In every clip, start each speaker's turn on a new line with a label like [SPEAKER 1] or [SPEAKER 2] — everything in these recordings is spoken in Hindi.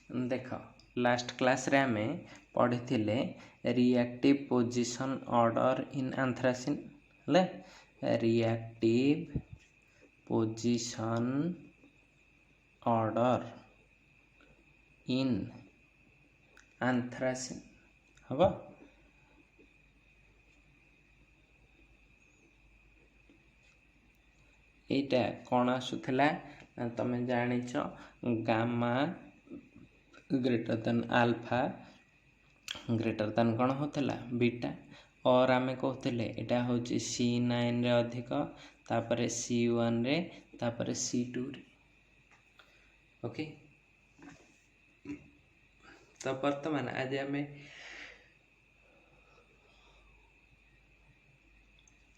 [SPEAKER 1] देख लास्ट क्लास रे आमे पढ़ी थिले reactive position order in anthracene ले reactive position order in anthracene हबा एटा कौन आसुला तमें जानिच gamma greater than alpha greater than कौन होता बीटा और आमे कहते एटा हूँ C9 रे अधिक तापर C1 रे तापर C2 रे ओके। तो वर्तमान आज आमे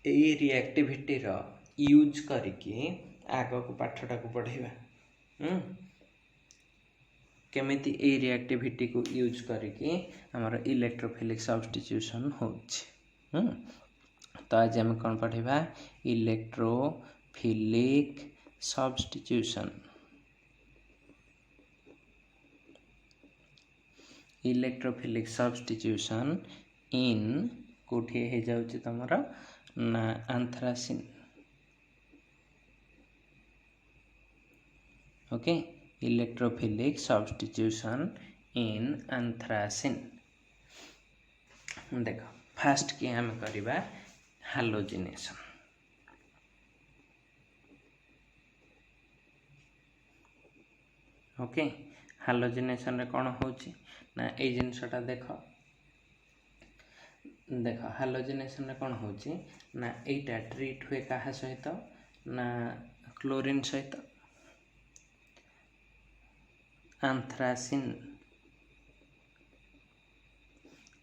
[SPEAKER 1] यही रिएक्टिविटी रो यूज करके आग को पाठटा को पढ़ेगा केमिति ए रिएक्टिविटी को यूज करके हमारा इलेक्ट्रोफिलिक सब्स्टिट्यूशन होछि तो आज हम कौन पढ़ेगा इलेक्ट्रोफिलिक सब्स्टिट्यूशन इन कोठी हे जाउछि तमरा ना एंथ्रासिन ओके इलेक्ट्रोफिलिक सब्स्टिट्यूशन इन एंथ्रासिन देखो फास्ट की हम करिबा हालोजिनेशन ओके हालोजिनेशन रे कोन होछि ना ए जिनसटा देखो हालोजिनेशन रे कोन होछि ना एटा ट्रीट हुए काहा सहित ना क्लोरीन सहित anthracene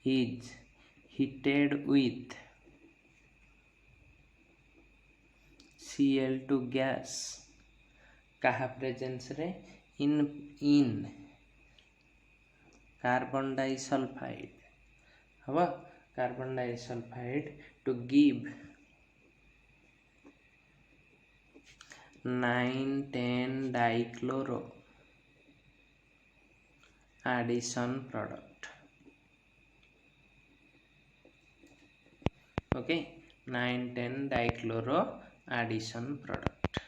[SPEAKER 1] is heated with Cl2 gas कहा प्रेजेंस रे इन कार्बन डाइसल्फाइड हवा carbon disulphide to give 9,10 dichloro addition product okay 9,10 dichloro addition product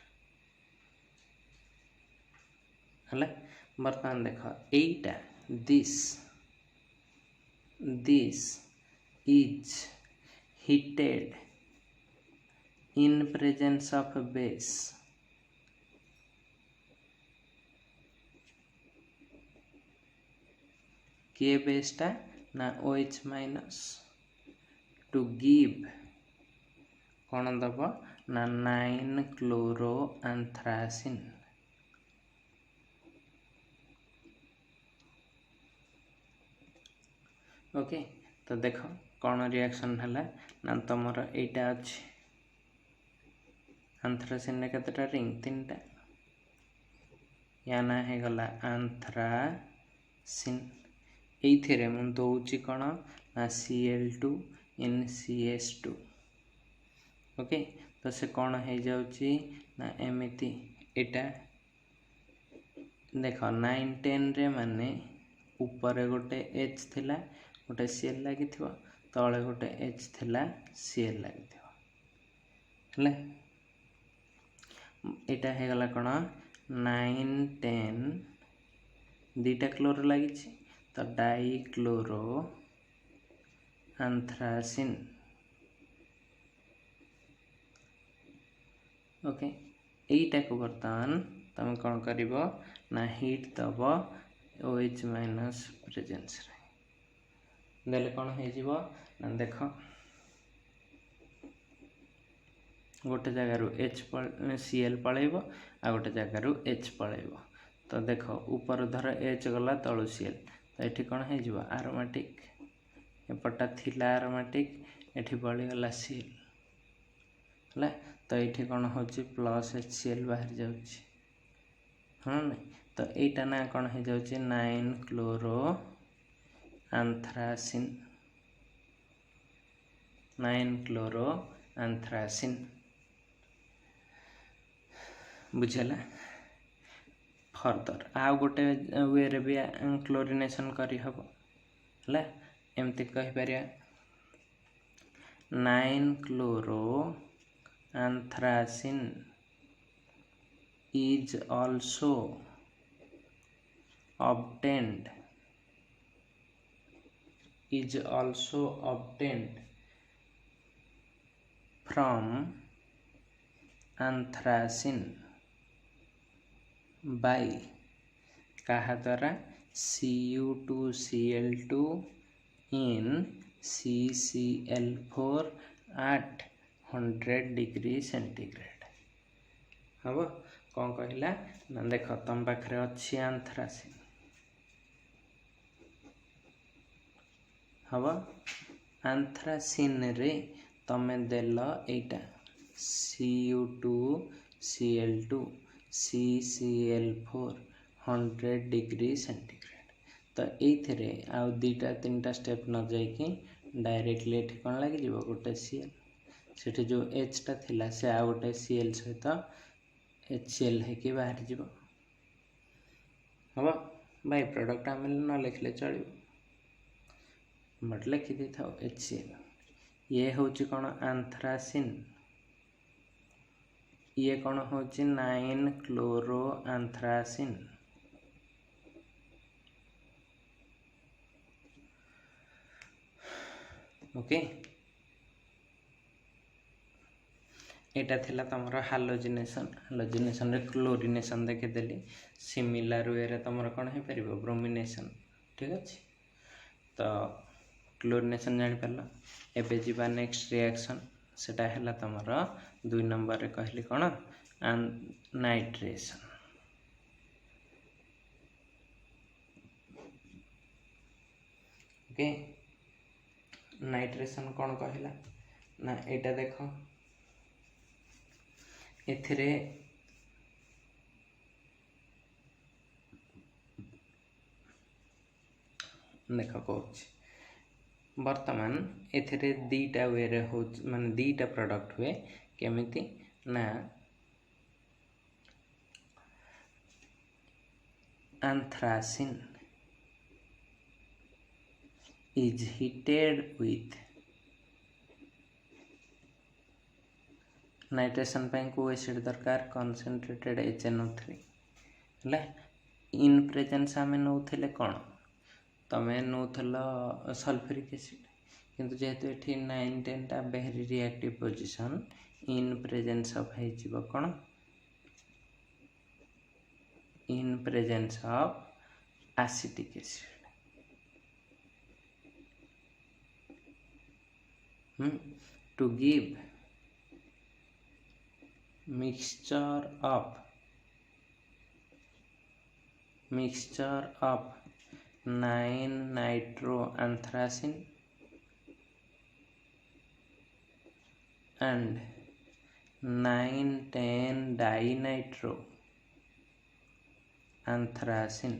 [SPEAKER 1] हले बर्तमान देखो एटा this is heated in presence of base के बेसटा ना OH माइनस टू गिव कौन दब ना 9 क्लोरो एंथ्रासिन ओके। तो देख कौन रिएक्शन है ना तुमर एटा अच्छे एंथ्रासिन रे केतेटा रिंग 3टा या ना है गला एंथ्रासिन एइथिरे मु दउची कोन ना Cl2 इन CS2 ओके। तो से कौन है जाउची ना एमिति एटा देखो 9,10 रे माने ऊपर गोटे H थिला गोटे Cl लागि थिबो तळे गोटे H थिला Cl लागि थिबो हले एटा हे गला कोन 9,10 दीटा क्लोरो लागि छी तो डाइक्लोरो एंथ्रासिन ओके एटा को बर्तमान तुम कौन करिवो ना हीट दब OH माइनस प्रेजेंस रे देले कौन हे जीवो ना देखो गोटे जगह रु H Cl पळेबो आ गोटे जगह रु H पळेबो तो देखो ऊपर धर H गला तळु Cl तो एठी कौन है जीवो एरोमेटिक एपटा थिला एरोमेटिक एठी बळी गला Cl हला तो एठी कौन होची प्लस HCl बाहर जाउची हां तो एटा ना कौन है जाउची 9 क्लोरो एंथ्रासिन 9 क्लोरो एंथ्रासिन बुझला फर्दर आउ गोटे वे रे भी क्लोरिनेशन करी हबो हला एमती कहि परिया 9 chloro anthracene is also obtained from anthracene by कहा द्वारा Cu2Cl2 in CCl4 at 100 degree centigrade हम कौन कहला ना देख तुम पाखे अच्छी एंथ्रासिन हम एंथ्रासिन रे तमे देल एटा Cu2Cl2 CCl4 100 डिग्री सेंटीग्रेड तो ये आउ दीटा तीन टा स्टेप न जाइए डायरेक्टली ये कौन लगे जीव गोटे Cl से जो H टा थिला से आ गोटे Cl सहित HCl है बाहर जीव हम बाय प्रोडक्ट आम न लिखले चलो बट लिखि दे था HCl ये हूँ कौन एंथ्रासिन ये कौन हूँ 9 क्लोरो एंथ्रासिन ओके एटा थिला तमरो हालोजिनेशन रे क्लोरिनेशन देखिदेली सिमिलर वे रे तमरो कौन है परिबो ब्रोमिनेशन ठीक अछि तो क्लोरिनेशन जानि परला एबे जीवा नेक्स्ट रिएक्शन सेटा हैला तमरो 2 नंबर रे कहली कोन नाइट्रेशन ओके नाइट्रेशन कौन कहला ना एटा देखो एथिरे देख कौच बर्तमान एथिरे दीटा वे रे हो माने दीटा प्रोडक्ट हुए केमिति ना anthracene is heated with nitration ପାଇଁ को एसिड दरकार कंसंट्रेटेड HNO3 ले इन प्रेजेंस आमे नउथिले कोन तमे नउथलो सल्फ्यूरिक एसिड किंतु जेहेतु एठी 9 10 टा very reactive position in presence of है जीव कोन in presence of acetic acid to give mixture of 9 nitroanthracene and 9,10 dinitroanthracene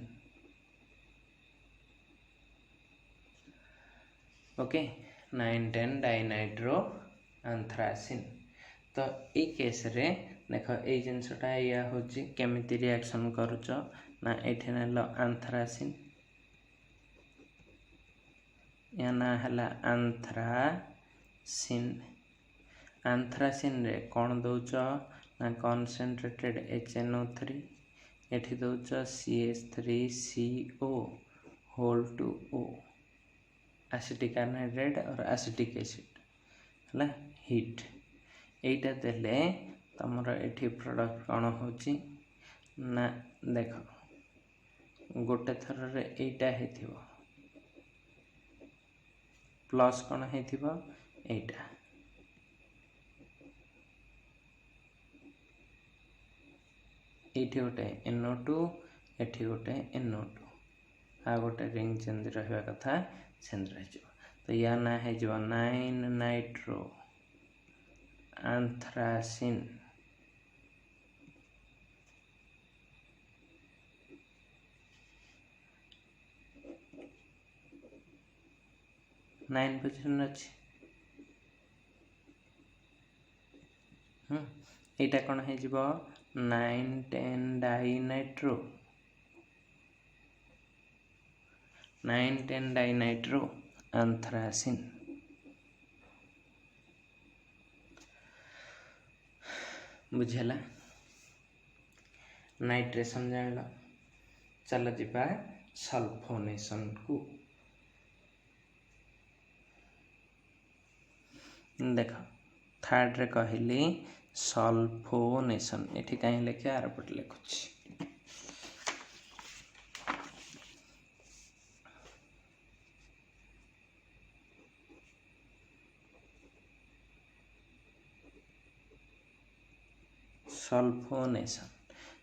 [SPEAKER 1] okay 9,10 dinitroanthracene तो ये केस रे देख ये जिनसटा या हूँ केमिति रिएक्शन करुच ना ये नेल एंथ्रासिन या ना है एंथ्रासिन रे कौन दौच ना कंसंट्रेटेड HNO3 एठी दौच CH3CO whole two O acetic anhydride और एसिटिक एसिड है हीट एटा देले तमरो एठी प्रोडक्ट कौन होची ना देख गोटे थर रे एटा हेथिबो प्लस कौन हेथिबो एटा एठी गोटे NO2 एठी गोटे NO2 आ गोटे रिंग चेंज रहबा कथा सेंड रह तो या ना है जो 9 नाइट्रो एंथ्रासिन नाइन पोजिशन अच्छी एटा कौन है 9 10 डाइनाइट्रो 9,10 डाइनाइट्रो एंथ्रासिन। बुझेला नाइट्रेशन जान। चल जीवा सल्फोनेशन को। देख थर्ड रे कहली सल्फोनेशन, एठी कहीं लिखे आर पट लिखुछि। सल्फोनेशन,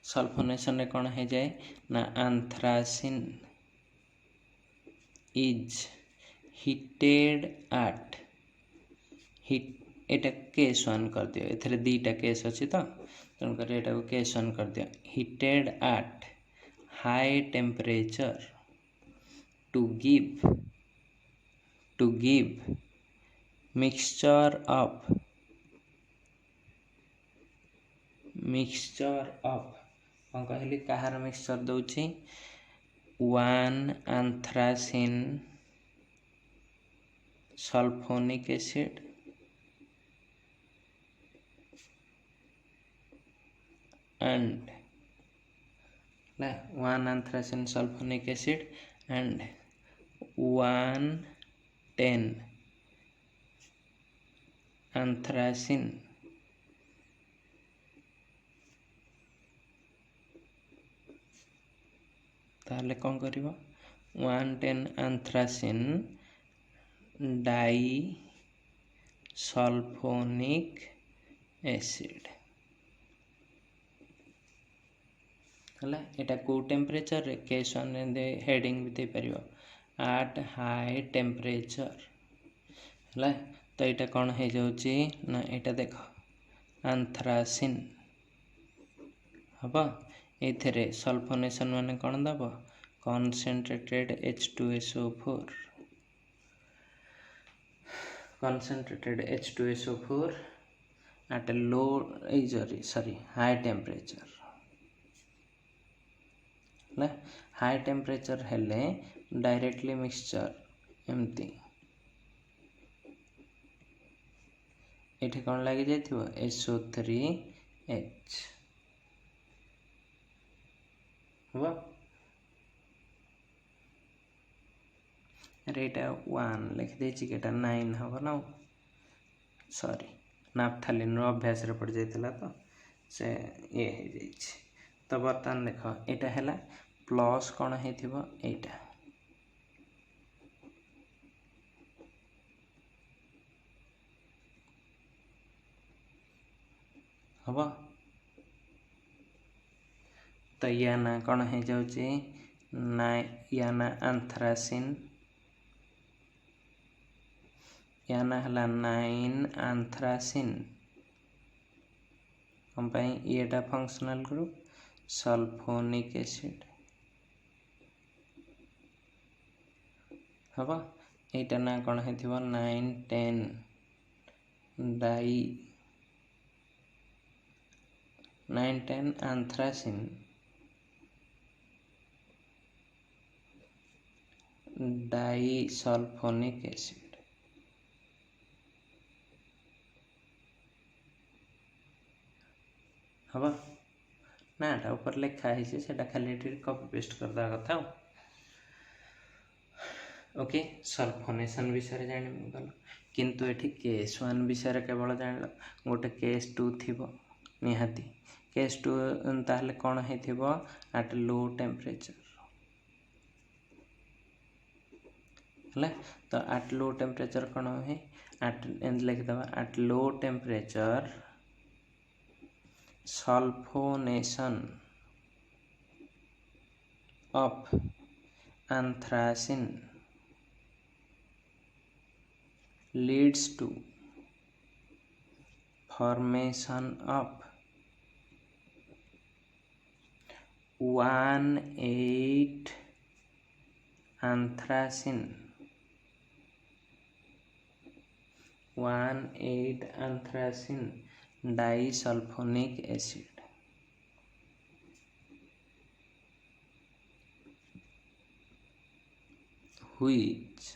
[SPEAKER 1] सल्फोनेशन रे कौन है जाए ना anthracene is heated at heat, एटा केस 1 कर दियो, एथरे दीटा केस अछि तो तेणु कर एटा को केस 1 कर दियो। Heated at high temperature to give mixture of कौन कहली कहार मिक्सचर दउछि 1 anthracene sulphonic acid and 1 anthracene sulfonic acid and 110 anthracene ताहले कौन करिवो 110 anthracene डाई सल्फोनिक एसिड हला। एटा को टेम्परेचर रे केस 1 दे हेडिंग भी दे परियो एट हाई टेम्परेचर हला। तो एटा कौन है जाउची ना एटा देखो एंथ्रासिन हबा। एथरे सल्फोनेशन माने कौन दबो concentrated H2SO4 at a low high temperature ना। हाई टेम्परेचर हेले डायरेक्टली मिक्सचर एमती एठी कौन लगी जाइथिबो SO3H हबा। अरे एटा 1 लिख देछि केटा 9 हबो ना, सॉरी नाफ्थालिन रो अभ्यास रे पड़ जाइतला तो से ये हे जाइछि। तो बर्तमान देखो एटा हैला प्लस कौन हेथिबो एटा हबो। तो या ना कौन है जाउछि ना या ना एंथ्रासिन या ना हला 9 एंथ्रासिन हम पाई एटा फंक्शनल ग्रुप सल्फोनिक एसिड हबा। एटा ना कौन हेथिबो 9,10 di 9,10 anthracene di sulphonic acid हबा। ना एटा ऊपर लिखा है सेटा खाली एठी कॉपी पेस्ट कर दा कथा। ओके सल्फोनेशन विषय जानि गल, किंतु एठी केस 1 विषय केवल जानिलो, गोटे केस 2 थिबो निहाती। केस 2 ताहले कौन हेथिबो एट लो टेम्परेचर हला। तो एट लो टेम्परेचर कौन है एट एंड लिख दबा at low temperature sulphonation of anthracene leads to formation of 1,8 anthracene 1,8 anthracene disulfonic acid which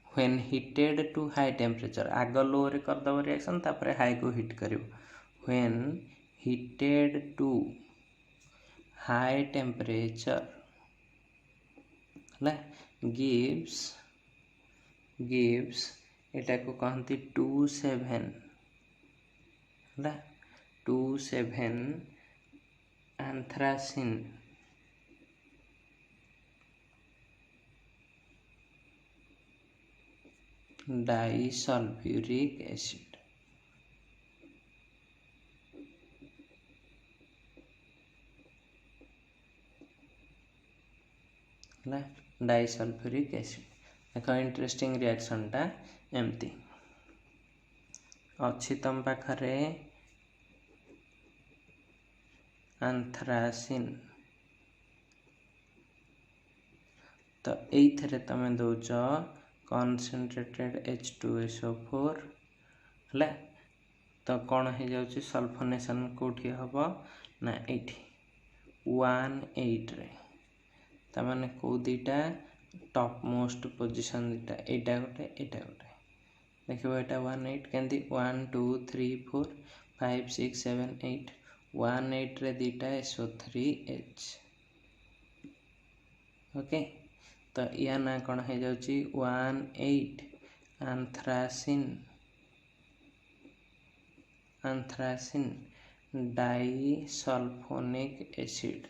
[SPEAKER 1] when heated to high temperature, आग लो रे करदब रिएक्शन तापर हाई को hit करिव, when heated to high temperature ହେଲା gives एटा को कहती 27 ହେଲା 27 anthracene डाइसल्फ्यूरिक एसिड ହେଲା डाइसल्फ्यूरिक एसिड। देख इंटरेस्टिंग रिएक्शन टा एमती अच्छी तुम पाखरे एंथ्रासिन तो ये तुम दौच कॉन्सेंट्रेटेड H2SO4 है तो कौन हो जाऊँ सल्फोनेशन कौटी हम ना ये 1,8 रे तमाने कौ दीटा टॉप मोस्ट पोजिशन दीटा एटा गोटे देखो यहाँ 1,8 केंदी 1 2 3 4 5 6 7 8 1,8 रे दीटा SO3H ओके तो या ना कौन हो जाऊँ 1,8 एंथ्रासिन डाइसल्फोनिक एसिड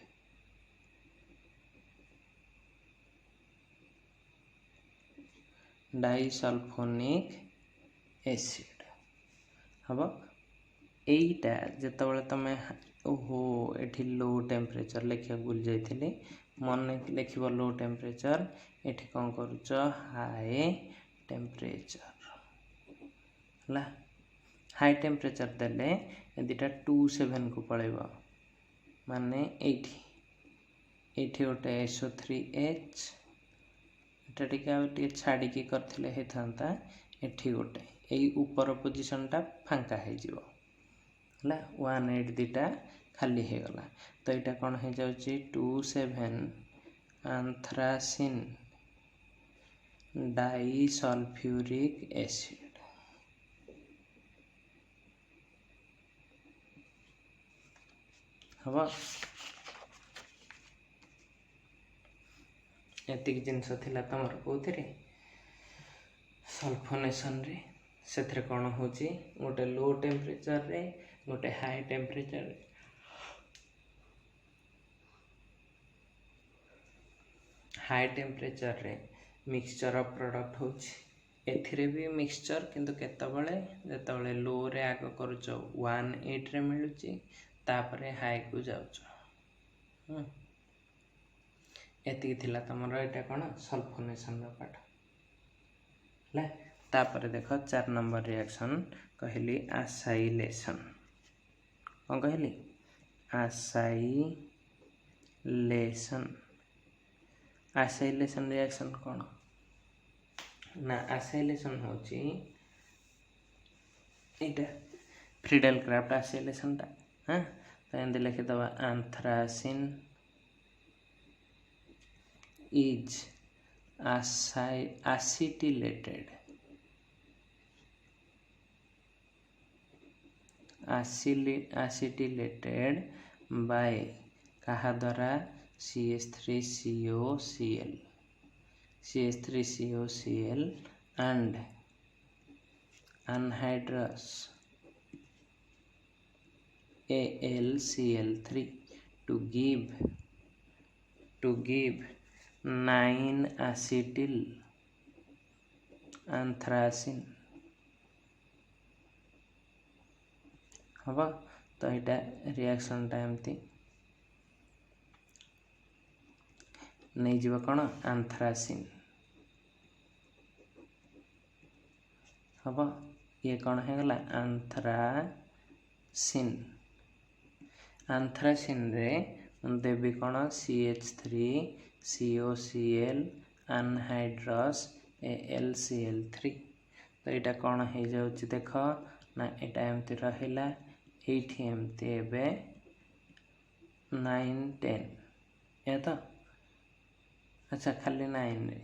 [SPEAKER 1] हम एटा जिते तुम ओहो ये लो टेम्परेचर लिखा भूल जाइए मन लिख लो टेम्परेचर ये कौन करुच हाई टेम्परेचर है हाई टेम्परेचर देले दीटा 27 को पलैब माने ये गोटे SO3H टे छाड़ी करथिले हे थांता एठी गोटे यही ऊपर पोजिशनटा फांका हो 1,8 दीटा खाली हो गला तो यहाँ कौन हो जाऊँ 27 एंथ्रासिन डाइसल्फ्यूरिक एसिड हम एतिक जिनस थिला तमर कोथरे सल्फोनेशन रे से कौन हो गोटे लो टेम्परेचर रे गोटे हाई टेम्परेचर रे हाई टेम्परेचर रे मिक्सचर ऑफ प्रोडक्ट होची एथिरे भी मिक्सचर किंतु केतबळे जेतबळे लो रे आग करूच 1,8 रे मिलुची तापरे हाई को जाउच एति थिला तमर एटा कोन सल्फोनेशन रो पाठ ले तापरे देखो 4 नंबर रिएक्शन कहली आसाइलेशन कौन कहली आसाइलेशन रिएक्शन कौन ना आसाइलेशन होची एटा फ्रीडेल क्राफ्ट आसाइलेशन टा हां तो एंदे लिखि दवा एंथ्रासिन is acetylated by कहा द्वारा CH3COCl and anhydrous AlCl3 to give 9-acetyl anthracene हम तो यहाँ रिएक्शन एमती नहीं जीव कौन एंथ्रासिन हम ये कौन हो गला एंथ्रासिन रे देवी कौन CH3COCl anhydrous AlCl3 तो यहाँ कौन हो जाऊँ देख ना यहाँ एमती रहा ये एमती 9 10 या तो अच्छा खाली 9 रे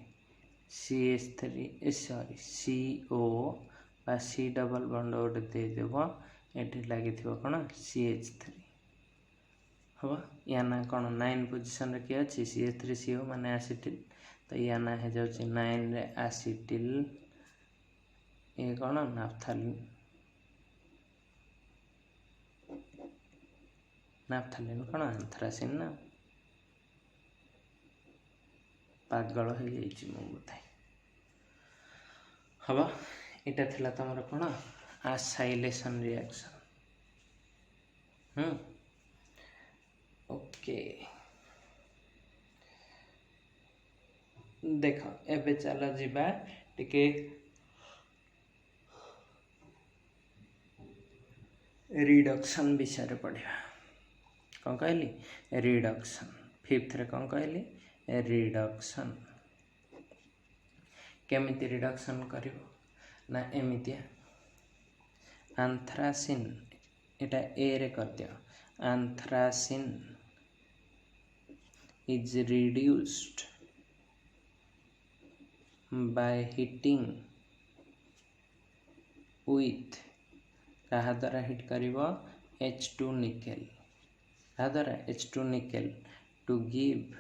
[SPEAKER 1] CH3 सॉरी CO बा C डबल बॉन्ड गोटे देदेव ये लगी कौन CH3 हम या ना कौन 9 पोजिशन किए अच्छी CH3CO माने एसिटिल तो या ना हो जाऊँ 9 रे एसिटिल ये कौन नाफ्थालिन नाफ्थालिन कौन एंथ्रासिन ना पागल हो जाइए मु बोधे हम यहाँ थिला तुम कौन एसाइलेशन रिएक्शन ओके देख एबे चल जीवा टिके रिडक्शन विषय पढ़ा कौन कहली रिडक्शन 5th रे कौन कहली रिडक्शन केमिति रिडक्शन करिवो ना एमितिया एंथ्रासिन एटा ए रे कर दियो anthracene is reduced by heating with कहा द्वारा हिट करिवो H2 निकेल कहा द्वारा H2 nickel to give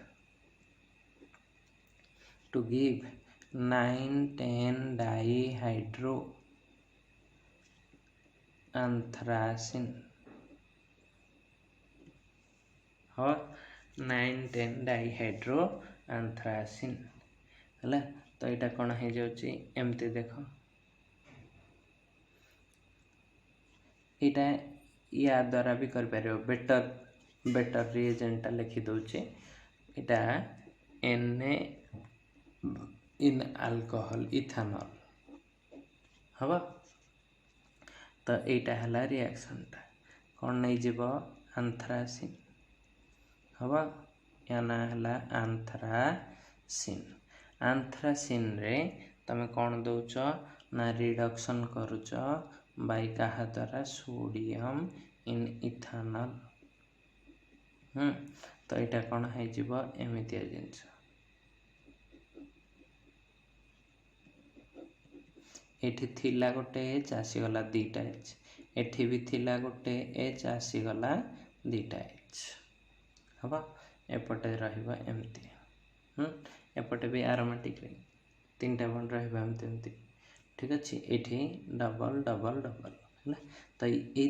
[SPEAKER 1] 9,10 dihydro anthracene और 9,10 डाइहाइड्रो एंथ्रासिन है तो यहाँ कौन हो जाऊँगी एमती देख यहाँ या द्वारा भी कर पार बेटर रिएजेंटा लिखि दौचे यहाँ Na इन अल्कोहल इथानॉल हम तो यहाँ है रिएक्शन टा कौन नहीं जीव एंथ्रासिन हम या ना है एंथ्रासिन रे तमे कौन दौच ना रिडक्शन करुच बाई कहा द्वारा सोडियम इन इथानॉल तो यहाँ कौन हो एमतिया जिनस एठी थिला गोटे H आसीगला 2टा H एठी भी थिला गोटे H आसीगला 2टा H हम एपटे रहिबा एमती एपटे भी एरोमेटिक रे 3टा बॉन्ड रहिबा एमती ठीक अच्छे एठी डबल डबल डबल है तो ये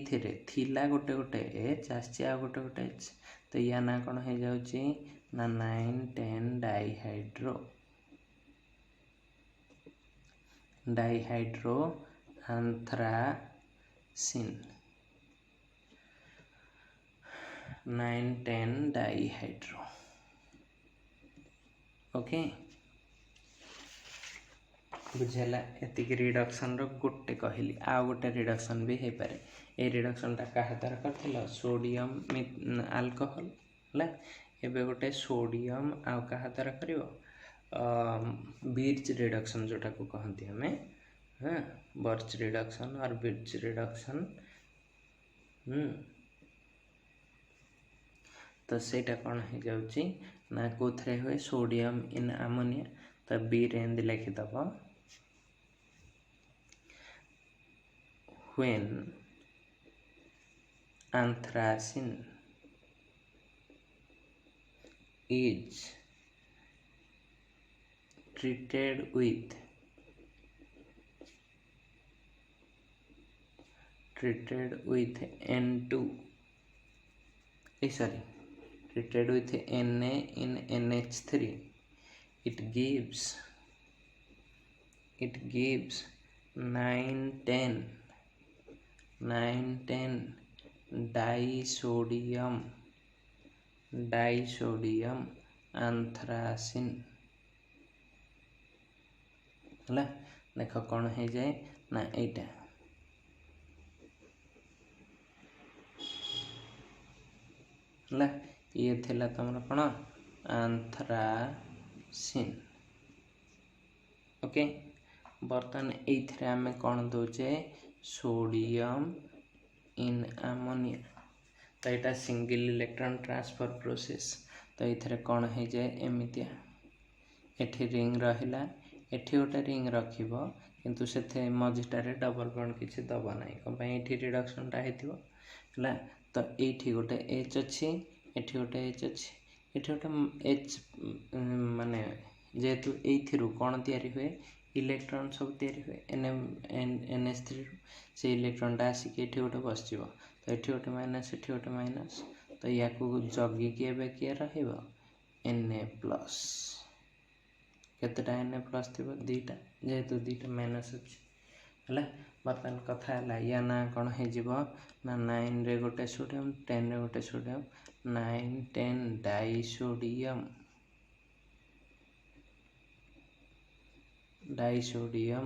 [SPEAKER 1] थिला गोटे गोटे H आसी आ गोटे गोटे H तो या ना कौन हो जाऊँगी ना 9,10 डाइहाइड्रो एंथ्रासिन 9,10 डाइहाइड्रो ओके बुझेला एतिक रिडक्शन रो गोटे कहली आ गोटे रिडक्शन भी हो पारे ए रिडक्शन टा कहा द्वारा करथिल सोडियम अल्कोहल है एबे गोटे सोडियम आ कहा द्वारा करिवो बिर्च रिडक्शन जोटा को कहती हमें हाँ बर्च रिडक्शन और बिर्च रिडक्शन तो सेटा कौन हो जाऊँगी ना कौथे हुए सोडियम इन अमोनिया तो बी रे एंदी लिखिदब when anthracene is treated with N2 treated with Na in NH3 it gives 9,10 disodium anthracene है देख कौन हो जाए ना एटा है ये थिला तुम कौन एंथ्रासिन ओके बर्तमान ये आम कौन दौचे सोडियम इन अमोनिया तो यहाँ सिंगल इलेक्ट्रॉन ट्रांसफर प्रोसेस तो ये कौन हो जाए एमतिया एठी रिंग रहिला एठी गोटे रिंग रखिबो किंतु से मझिटारे डबल बॉन्ड किसी दब ना कहीं ये रिडक्शनटा होगा तो ये गोटे एच अच्छी एठी गोटे एच अच्छी एठी गोटे एच माने जेहेतु ये कौन तैयारी हुए इलेक्ट्रॉन सब तैयारी हुए NH3 से इलेक्ट्रॉनटा आसिक ये गोटे बस तो ये गोटे माइनस एठी गोटे माइनस तो या जगिकी एवं किए Na+ केतेटा Na+ थी दीटा जेहेतु दीटा माइनस अच्छी है बर्तमान कथा है या ना कौन हो ना 9 रे गोटे सोडियम 10 रे गोटे sodium 9 10 disodium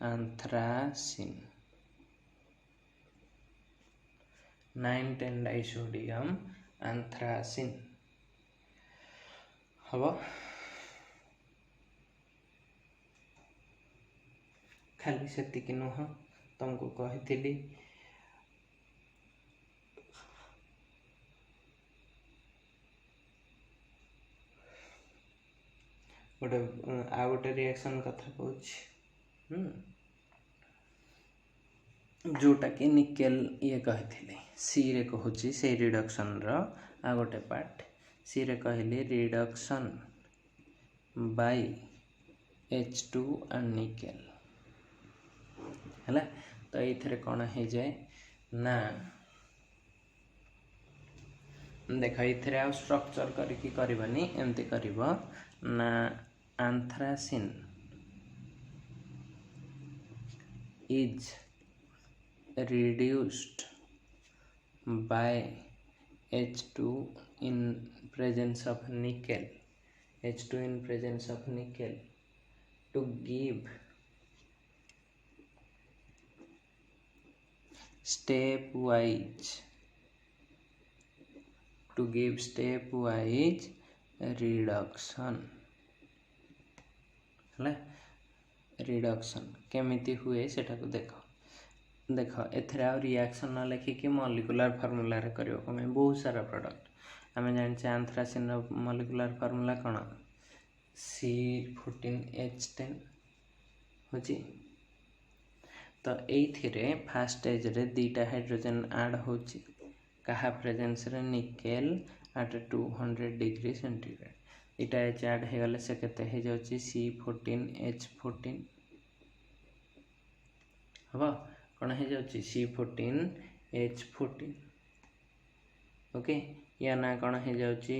[SPEAKER 1] anthracene 9 10 disodium anthracene हम खाली से नुह तुमको कही गोटे आ गोटे रिएक्शन कथा कहूँ जोटा कि निकेल ये कही सी रे कहूँ से रिडक्शन आ गोटे पार्ट सी रे कहली reduction bye H2 and nickel है तो ये कौन हो जाए ना देख ये आ स्ट्रक्चर करके करवानी एमती कर ना anthracene is reduced by H2 in presence of nickel H2 in presence of nickel to give stepwise reduction है रिडक्शन केमिति हुए सेटा को देख एथरे आ रिएक्शन न लिखिकी मॉलिक्यूलर फार्मूला रे करियो कमे बहुत सारा प्रोडक्ट आमे जानिछे एंथ्रासिन रो मॉलिक्यूलर फार्मूला कोन C14H10 होची तो एथिरे फर्स्ट स्टेज रे दीटा हाइड्रोजन ऐड होची कहा प्रेजेंस रे निकेल एट 200 डिग्री सेंटीग्रेड इटा एच ऐड हे गले से केते हे जाउची C14H14 हबा कौन हो जाउची C14H14 ओके या ना कौन हो जाउची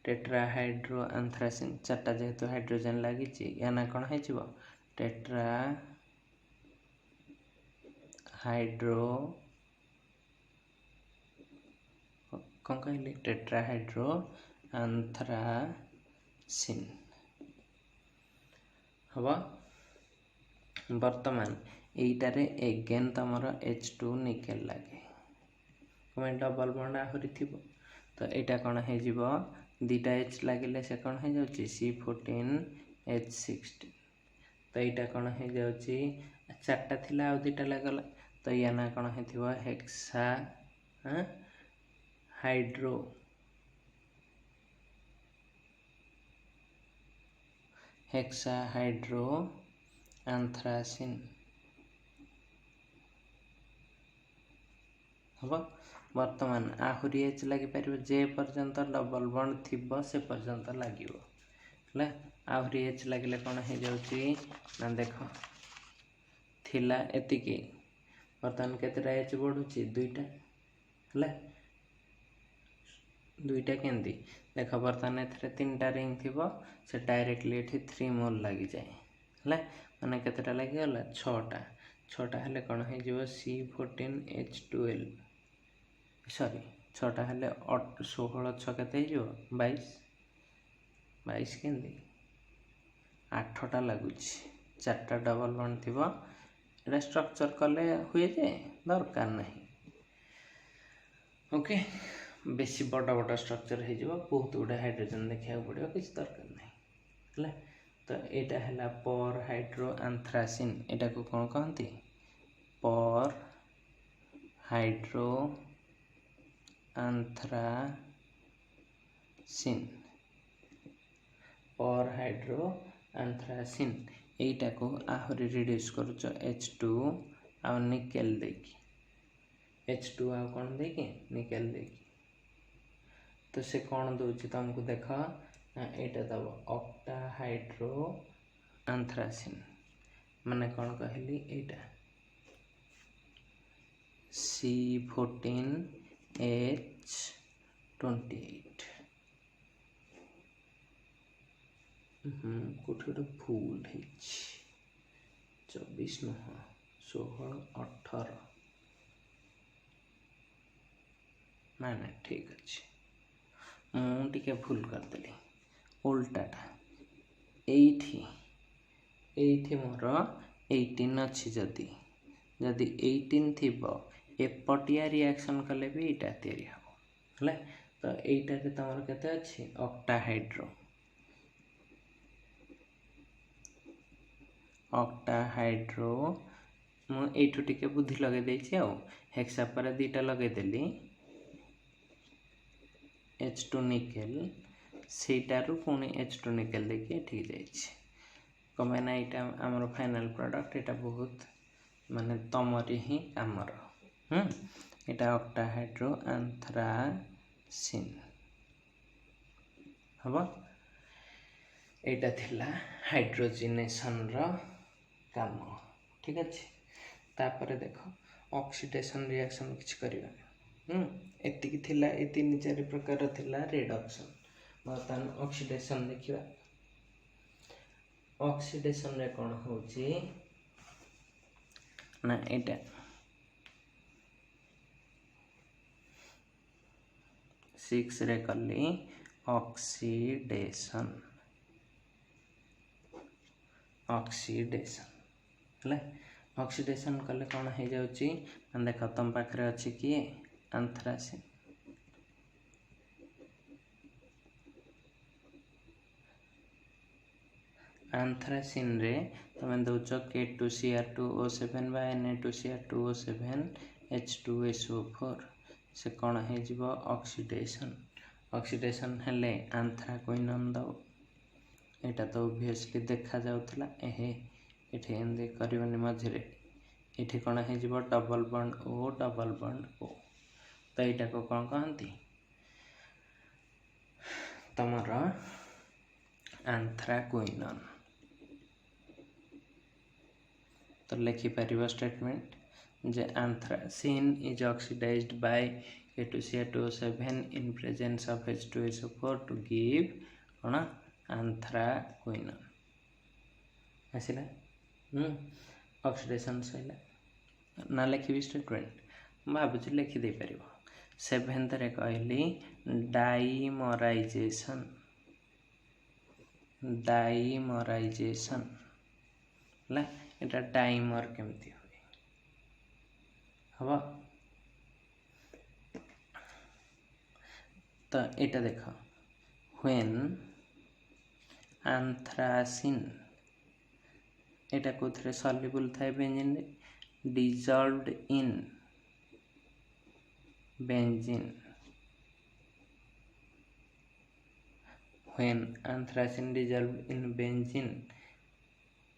[SPEAKER 1] टेट्राहाइड्रो एंथ्रासिन चारटा जेहेतु हाइड्रोजन लगी या ना कौन हो टेट्रा हाइड्रो कौन कहली टेट्राहाइड्रो एंथ्रासिन हबा वर्तमान एटारे एगेन तमर H2 निकेल लगे कमें डबल बॉन्ड आहरी थी तो यहाँ कौन हो दीटा H लगे से कौन हो जाउची C14H16 तो यहाँ कौन हो जाउची चारटा थिला आ दीटा लगला तो या ना कौन हो हेक्सा हाइड्रो एंथ्रासिन हम वर्तमान आहरी एच लगी पार जे पर्यंत डबल बॉन्ड थी से पर्यंत लगे आहरी एच लगे कौन हो जाउची ना देख थिला एतिकी वर्तमान केतेटा एच बढ़ुची दुईटा है दुईटा केंदी देख बर्तमान ए 3टा रिंग थी से डायरेक्टली ये 3 मोल लगी जाए है मैंने केतेटा लगिगला 6टा हेले कौन हो C14H12 सॉरी 6टा हेले 16 6 केते 22 केंदी 8टा लगुच 4टा डबल बॉन्ड थी ये स्ट्रक्चर कले हुए जे दरकार नहीं ओके बेसी बड़ा बड़ा स्ट्रक्चर हो बहुत गुड़ा हाइड्रोजन देखा पड़ो किसी दरकार नहीं है तो यहाँ है पर हाइड्रो एंथ्रासिन यहाँ को कौन कहती पर हाइड्रो एंथ्रासिन पर हाइड्रो आंथ्रासिन एटा को आहरी रिड्यूस करुच H2 आ निकेल देकी H2 आ कौन देकी निकेल देकी तो से कौन दूची तुमको देख एटा दब ऑक्टाहाइड्रो आंथ्रासिन माने कौन कहली एटा C14H28 कोठी गोटे भूल है 24 नुह 16 18 ना ठीक अच्छे मुझे भूल करदेली उल्टाटा एठी मोर 18 अच्छी जदि 18 थी एपटिया रिएक्शन कले भी यहाँ तैयारी हम है तो यहीटा तुम केते अच्छी ऑक्टाहाइड्रो मुठू टिके बुद्धि लगे देछि आ हेक्सा पर दीटा लगेदेली H2 निकेल सेटारू पुणी H2 निकेल देखिए ठीक जाइए कमेना यहाँ आमर फाइनल प्रोडक्ट यहाँ बहुत माने तमरी ही आमर यहाँ ऑक्टाहाइड्रो आंथ्रासिन हम यहाँ थिला हाइड्रोजिनेशन काम ठीक अच्छे तापर देख ऑक्सीडेशन रिएक्शन किसी करवा एतिकी थिला ए 3-4 प्रकार थिला रिडक्शन बर्तमान ऑक्सीडेशन देखिए ऑक्सीडेशन रे कौन होची ना एटा 6 रे कली ऑक्सीडेशन है ऑक्सीडेशन कले कौन हो जाउची देख तुम पाखे अच्छी किए आंथ्रासिन आंथ्रासिन रे तुम दौच K2Cr2O7 बा Na2Cr2O7 H2SO4 से कौन हो ऑक्सीडेशन हेले आंथ्राक्विनोन दब यहाँ तो ओबियसली देखा जाउथला एहे एठी एंदे करबनी मझरे एठी कौन हो डबल बॉन्ड O तो यहाँ को कौन कहती तमर आंथ्राक्विनोन तो लिखिपर स्टेटमेंट जे anthracene is oxidised by K2Cr2O7 in presence of H2SO4 to give कौन आंथ्राक्विनोन आसला ऑक्सीडेशन सैला ना लिखी स्टेटमेंट भावुँ लिखिदे पार 7th रे कहली डाइमराइजेशन है এটা डाइमर केमती हुए हम तो यहाँ देख व्हेन आंथ्रासिन यहाँ कौन सल्युबल थाए benzene dissolved in benzene when anthracene dissolved in benzene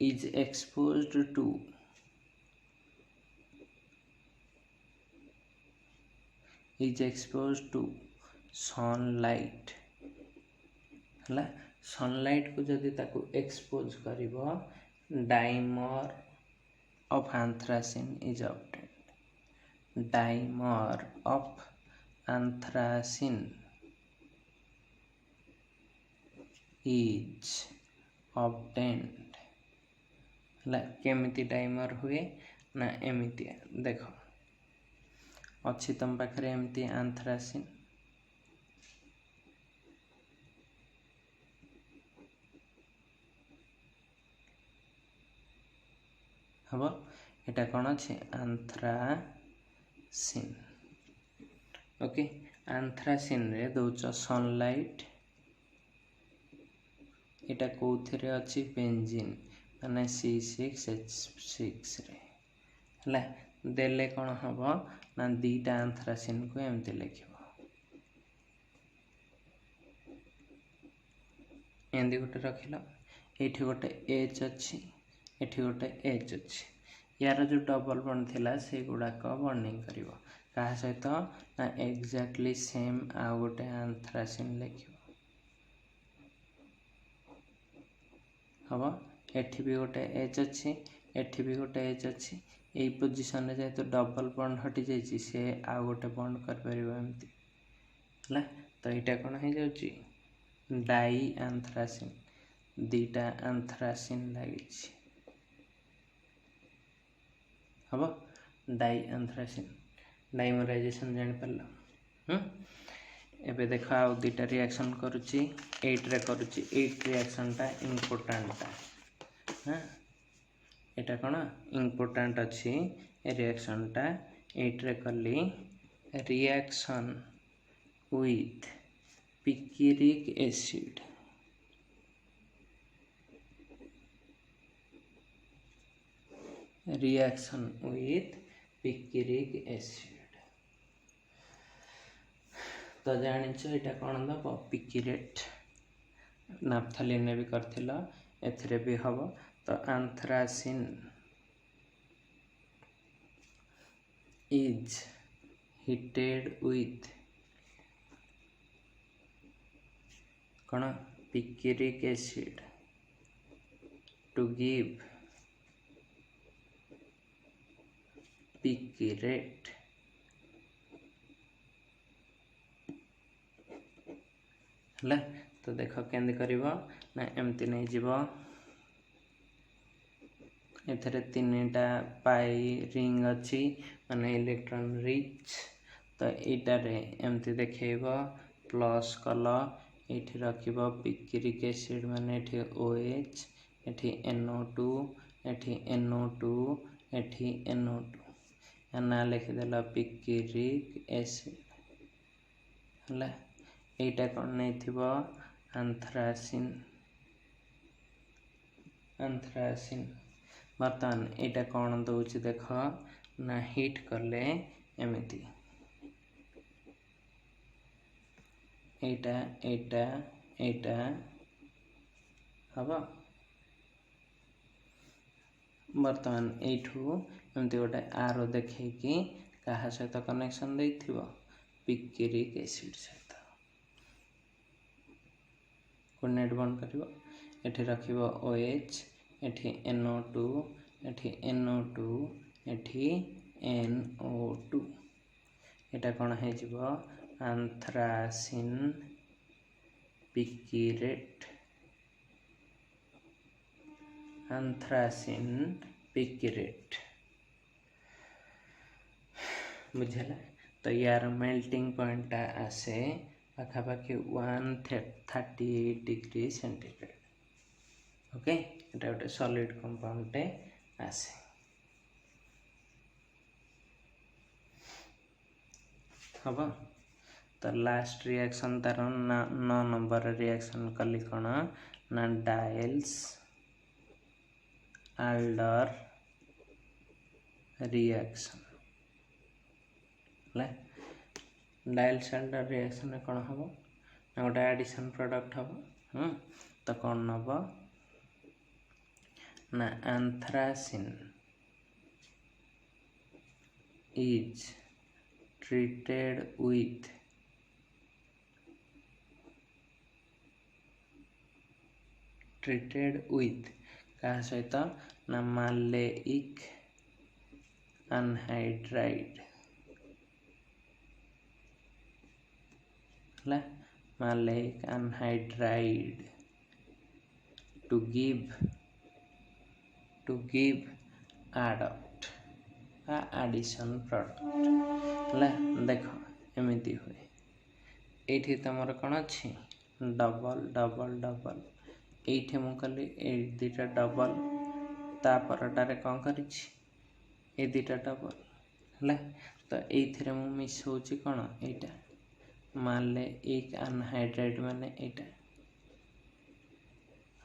[SPEAKER 1] is exposed to sunlight है सनलाइट को जदि ताकू एक्सपोज करिवो dimer of anthracene is obtained dimer of anthracene is obtained केमिति डाइमर हुए ना एमती देख अच्छी तुम पाखे एमती आंथ्रासिन हम यहाँ कौन अच्छे आंथ्रासिन ओके आंथ्रासिन रे दौच सनलाइट यहाँ कौन अच्छी बेंजीन माने C6H6 रे है देले कौन हम ना दीटा आंथ्रासिन को एमती लिख एमती गोटे रखिल ये गोटे एच अच्छी एठी गोटे एच अच्छी यार जो डबल बॉन्ड थिला से गुड़ाक बॉन्डिंग करिवो कहा सहित ना एक्जाक्टली सेम आउ गोटे एंथ्रासिन लिखियो हम एठी भी गोटे एच अच्छी एठी भी गोटे एच अच्छी यही पोजिशन रे जेहेतु डबल बॉन्ड हटि जाइए से आउ गोटे बॉन्ड कर परिबो एमती है तो यहाँ कौन हो जाउची डाई एंथ्रासिन दीटा एंथ्रासिन लगी हम डाई एंथ्रासिन डाइमराइजेशन जान पार एबे देख आउ दुटा रिएक्शन करुच्ची 8 रे करुच्ची 8 रिएक्शनटा इम्पोर्टाटा हाँ यहाँ कौन इम्पोर्टाट अच्छी रिएक्शनटा 8 रे कली reaction with picric acid reaction with picric acid तो जानिछ एटा कौन दब पिक्रेट नाफ्थालिन भी करथिला एथरे भी हबो तो एंथ्रासिन is heated with कौन picric acid to give picrate है तो देख केंदी करिवो ना एमती नहीं जीवो एथरे तीनटा पाई रिंग अच्छी माने इलेक्ट्रॉन रिच तो एटा रे एमती देखेबो प्लस कल एठी रखिबो पिक्रिक एसिड माने एठी OH एठी NO2 एठी NO2 एठी NO2 ना लिखिदेला पिक्रिक एसिड है एटा कौन नहीं थिबो एंथ्रासिन बर्तमान एटा कौन दौची देख ना हिट कले एमती एटा एटा एटा हम बर्तमान एठू एमती गोटे आरो देखे कि क्या सहित कनेक्शन देथिबो पिक्रिक एसिड सहित कोऑर्डिनेट बॉन्ड करिवो एठी रखिबो OH एठी NO2 एठी NO2 एठी NO2 एटा कौन है जीवो एंथ्रासिन पिक्रेट बुझेला तो यार मेल्टिंग पॉइंट आसे पाखापाखि 138 डिग्री सेंटीग्रेड ओके एटा गोटे सॉलिड कंपाउंड आसे हम तो लास्ट रिएक्शन तार 9 नंबर रिएक्शन कली कौन ना डाइल्स आल्डर रिएक्शन डाइल्स आल्डर रिएक्शन कौन हम ना गोटे एडिशन प्रोडक्ट हम तो कौन नब ना एंथ्रासिन इज treated with क्या सहित ना maleic anhydride maleic anhydride to give adduct addition product देख एमती हुए ये तुम कौन अच्छी डबल डबल डबल ये मुझे दुटा डबल तापरटारे कौन कर दुटा डबल है तो ये मिसौची कौन यहाँ मालेइक अनहाइड्राइड माने यहाँ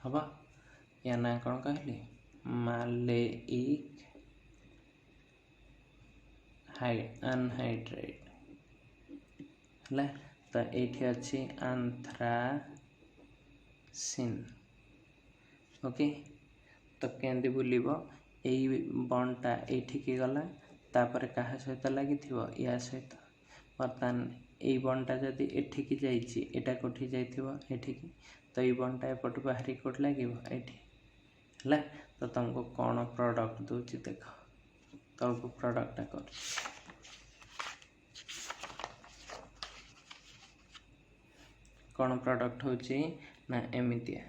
[SPEAKER 1] हम या ना कौन कहली मालेइक अनहाइड्राइड है तो ये अच्छी एंथ्रासिन सिन। ओके, तो केंदी बुलिबो एई बॉन्डटा एठिकी गला तापर कहा सहित लागिथिबो या सहित बर्तमान एई बॉन्डटा जदि एठिकी जाइछि एटा कोठी जाइथिबो एठिकी तो एई बॉन्डटा एपटु बाहरी कोठ लागिबो एठी हला। तो तुमको कौन प्रोडक्ट दूची देख तलको प्रोडक्टटा कर कौन प्रोडक्ट होची ना एमितिया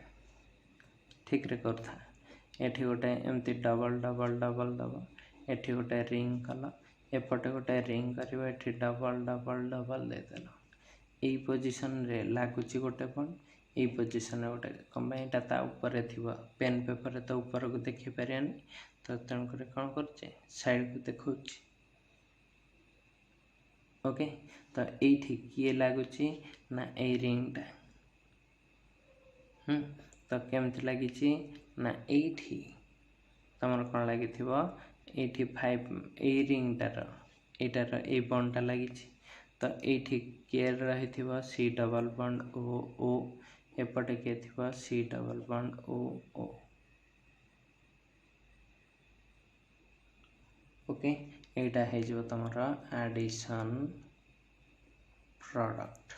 [SPEAKER 1] ठीक रे करथा एठी गोटे एमती डबल डबल डबल डबल एठी गोटे रिंग कल एपटे गोटे रिंग करिवो एठी डबल डबल डबल दे देलो एई पोजीशन रे लागुची गोटे बॉन्ड एई पोजीशन रे गोटे कमाई एटा ता ऊपर थिबो पेन पेपर रे तो ऊपर को देखि परियानी तो तण करे कोन करचे साइड को देखौची। ओके, तो एठी किए लागुची ना एई रिंगटा तो केमती लागिची ना एठी तमर कोन लागिथिबो एठी 5 एई रिंगटार एटार एई बॉन्डटा लागिची तो एठी किए रहिथिबो सी डबल बॉन्ड ओ ओ एपटे के थिबो सी डबल बॉन्ड ओ ओ। ओके, एटा हे जो तमरा एडिशन प्रोडक्ट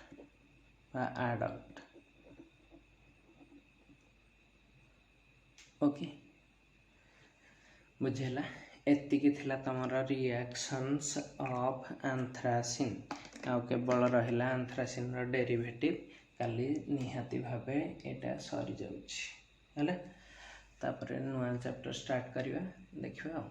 [SPEAKER 1] बा एडक्ट। ओके, बुझेला एतिकी थिला तमरा रिएक्शंस ऑफ एंथ्रासिन आ केवल रहिला एंथ्रासिन रो डेरिवेटिव काली निहाती भाबे एटा सरी जाउछि हले तापरे नुआ चैप्टर स्टार्ट करिवा देखिबा।